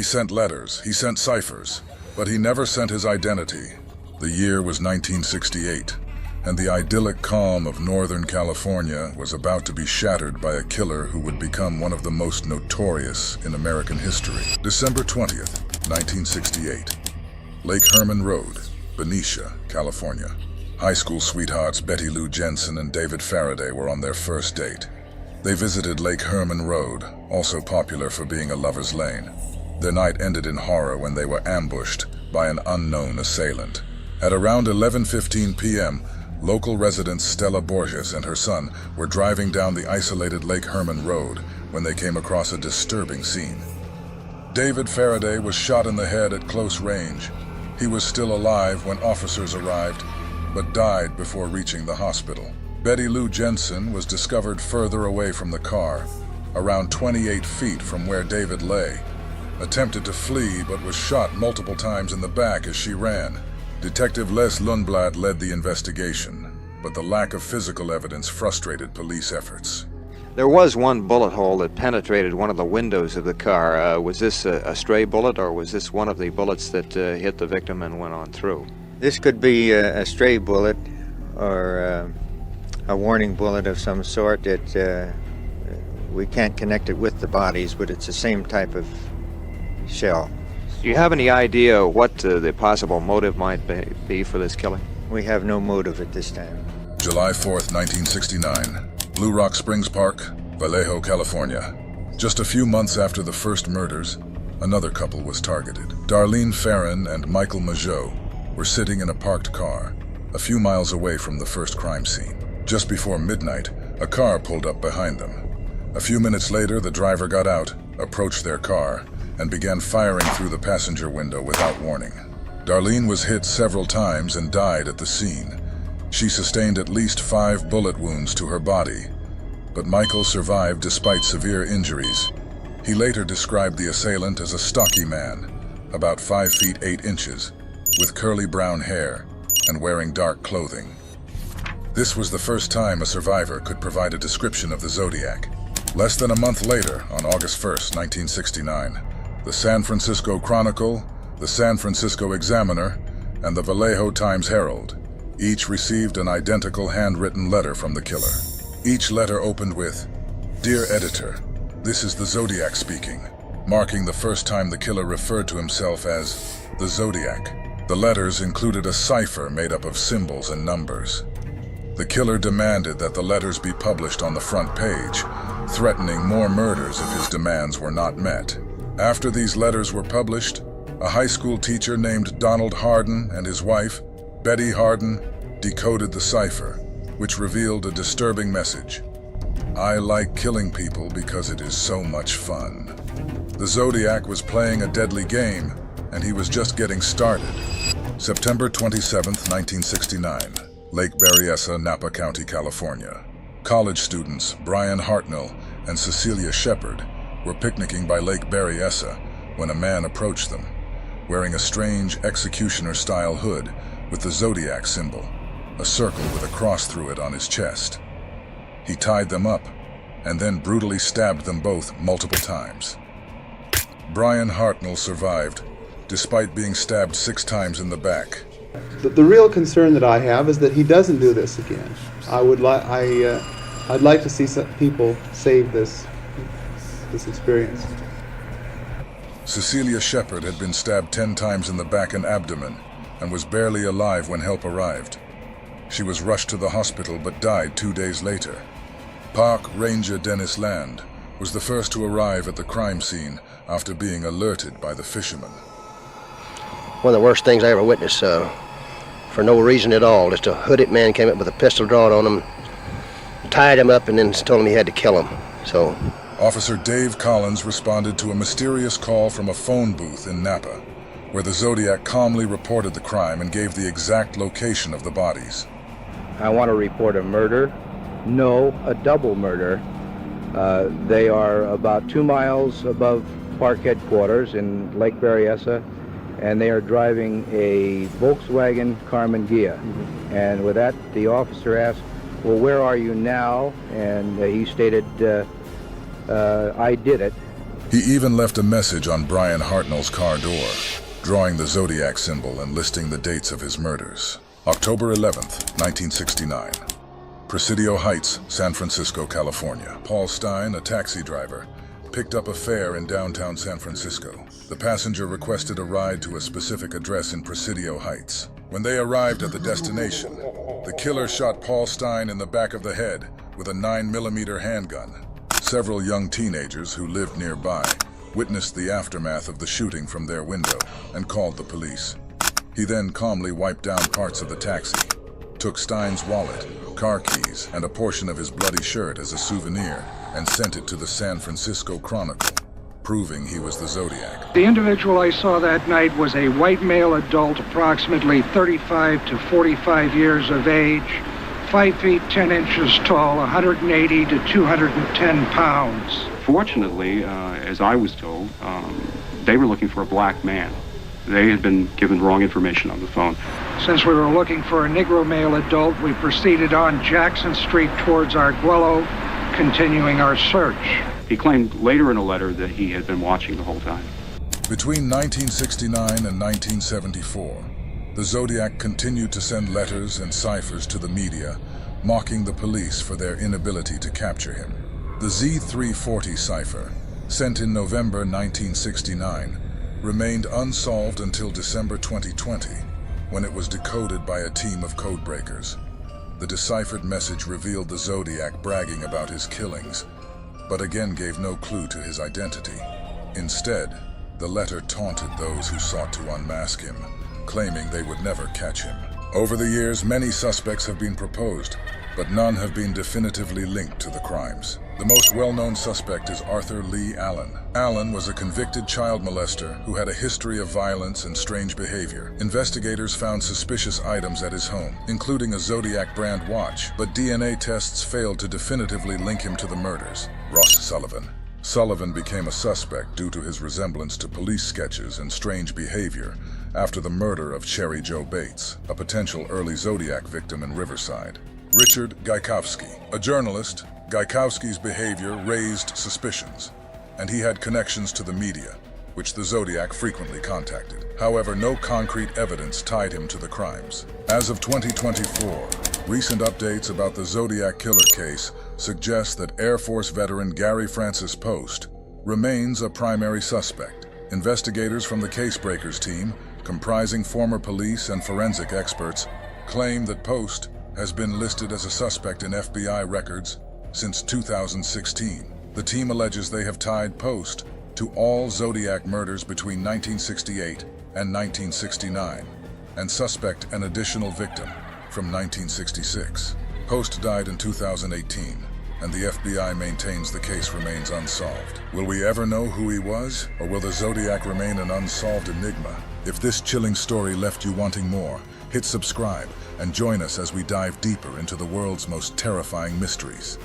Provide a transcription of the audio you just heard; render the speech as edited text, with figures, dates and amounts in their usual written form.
He sent letters, he sent ciphers, but he never sent his identity. The year was 1968, and the idyllic calm of Northern California was about to be shattered by a killer who would become one of the most notorious in American history. December 20th, 1968. Lake Herman Road, Benicia, California. High school sweethearts Betty Lou Jensen and David Faraday were on their first date. They visited Lake Herman Road, also popular for being a lover's lane. Their night ended in horror when they were ambushed by an unknown assailant. At around 11:15 p.m., local resident Stella Borges and her son were driving down the isolated Lake Herman Road when they came across a disturbing scene. David Faraday was shot in the head at close range. He was still alive when officers arrived, but died before reaching the hospital. Betty Lou Jensen was discovered further away from the car, around 28 feet from where David lay. Attempted to flee, but was shot multiple times in the back as she ran. Detective Les Lundblad led the investigation, but the lack of physical evidence frustrated police efforts. There was one bullet hole that penetrated one of the windows of the car. Was this a stray bullet, or was this one of the bullets that hit the victim and went on through? This could be a stray bullet or a warning bullet of some sort that we can't connect it with the bodies, but it's the same type of shell. Do you have any idea what the possible motive might be for this killing? We have no motive at this time. July 4th, 1969. Blue Rock Springs Park, Vallejo, California. Just a few months after the first murders, another couple was targeted. Darlene Farron and Michael Mageau were sitting in a parked car, a few miles away from the first crime scene. Just before midnight, a car pulled up behind them. A few minutes later, the driver got out, approached their car, and began firing through the passenger window without warning. Darlene was hit several times and died at the scene. She sustained at least 5 bullet wounds to her body, but Michael survived despite severe injuries. He later described the assailant as a stocky man, about 5 feet 8 inches, with curly brown hair and wearing dark clothing. This was the first time a survivor could provide a description of the Zodiac. Less than a month later, on August 1st, 1969, the San Francisco Chronicle, the San Francisco Examiner, and the Vallejo Times-Herald each received an identical handwritten letter from the killer. Each letter opened with, "Dear Editor, this is the Zodiac speaking," marking the first time the killer referred to himself as the Zodiac. The letters included a cipher made up of symbols and numbers. The killer demanded that the letters be published on the front page, threatening more murders if his demands were not met. After these letters were published, a high school teacher named Donald Harden and his wife, Betty Harden, decoded the cipher, which revealed a disturbing message. "I like killing people because it is so much fun." The Zodiac was playing a deadly game, and he was just getting started. September 27th, 1969, Lake Berryessa, Napa County, California. College students Brian Hartnell and Cecilia Shepard were picnicking by Lake Berryessa when a man approached them, wearing a strange executioner-style hood with the Zodiac symbol, a circle with a cross through it on his chest. He tied them up and then brutally stabbed them both multiple times. Brian Hartnell survived, despite being stabbed 6 times in the back. The real concern that I have is that he doesn't do this again. I'd like to see some people save this experience. Cecilia Shepard had been stabbed 10 times in the back and abdomen and was barely alive when help arrived. She was rushed to the hospital but died 2 days later. Park Ranger Dennis Land was the first to arrive at the crime scene after being alerted by the fisherman. One of the worst things I ever witnessed, for no reason at all. Just a hooded man came up with a pistol drawn on him, tied him up, and then told him he had to kill him. So, Officer Dave Collins responded to a mysterious call from a phone booth in Napa, where the Zodiac calmly reported the crime and gave the exact location of the bodies. I want to report a murder. No, a double murder. They are about 2 miles above park headquarters in Lake Berryessa, and they are driving a Volkswagen Karmann Ghia. And with that, the officer asked, "Well, where are you now?" And he stated, "I did it." He even left a message on Brian Hartnell's car door, drawing the Zodiac symbol and listing the dates of his murders. October 11th, 1969. Presidio Heights, San Francisco, California. Paul Stein, a taxi driver, picked up a fare in downtown San Francisco. The passenger requested a ride to a specific address in Presidio Heights. When they arrived at the destination, the killer shot Paul Stein in the back of the head with a 9mm handgun. Several young teenagers who lived nearby witnessed the aftermath of the shooting from their window and called the police. He then calmly wiped down parts of the taxi, took Stein's wallet, car keys, and a portion of his bloody shirt as a souvenir, and sent it to the San Francisco Chronicle, proving he was the Zodiac. The individual I saw that night was a white male adult, approximately 35 to 45 years of age, 5 feet 10 inches tall, 180 to 210 pounds. Fortunately, as I was told, they were looking for a black man. They had been given wrong information on the phone. Since we were looking for a Negro male adult, we proceeded on Jackson Street towards Arguello, continuing our search. He claimed later in a letter that he had been watching the whole time. Between 1969 and 1974, the Zodiac continued to send letters and ciphers to the media, mocking the police for their inability to capture him. The Z340 cipher, sent in November 1969, remained unsolved until December 2020, when it was decoded by a team of codebreakers. The deciphered message revealed the Zodiac bragging about his killings, but again gave no clue to his identity. Instead, the letter taunted those who sought to unmask him, claiming they would never catch him. Over the years, many suspects have been proposed, but none have been definitively linked to the crimes. The most well-known suspect is Arthur Lee Allen. Allen was a convicted child molester who had a history of violence and strange behavior. Investigators found suspicious items at his home, including a Zodiac brand watch, but DNA tests failed to definitively link him to the murders. Ross Sullivan. Sullivan became a suspect due to his resemblance to police sketches and strange behavior after the murder of Cherry Joe Bates, a potential early Zodiac victim in Riverside. Richard Gaikowski. A journalist, Gaikowski's behavior raised suspicions, and he had connections to the media, which the Zodiac frequently contacted. However, no concrete evidence tied him to the crimes. As of 2024, recent updates about the Zodiac Killer case suggest that Air Force veteran Gary Francis Post remains a primary suspect. Investigators from the Casebreakers team, comprising former police and forensic experts, claim that Post has been listed as a suspect in FBI records since 2016. The team alleges they have tied Post to all Zodiac murders between 1968 and 1969, and suspect an additional victim from 1966. Post died in 2018, and the FBI maintains the case remains unsolved. Will we ever know who he was, or will the Zodiac remain an unsolved enigma? If this chilling story left you wanting more, hit subscribe and join us as we dive deeper into the world's most terrifying mysteries.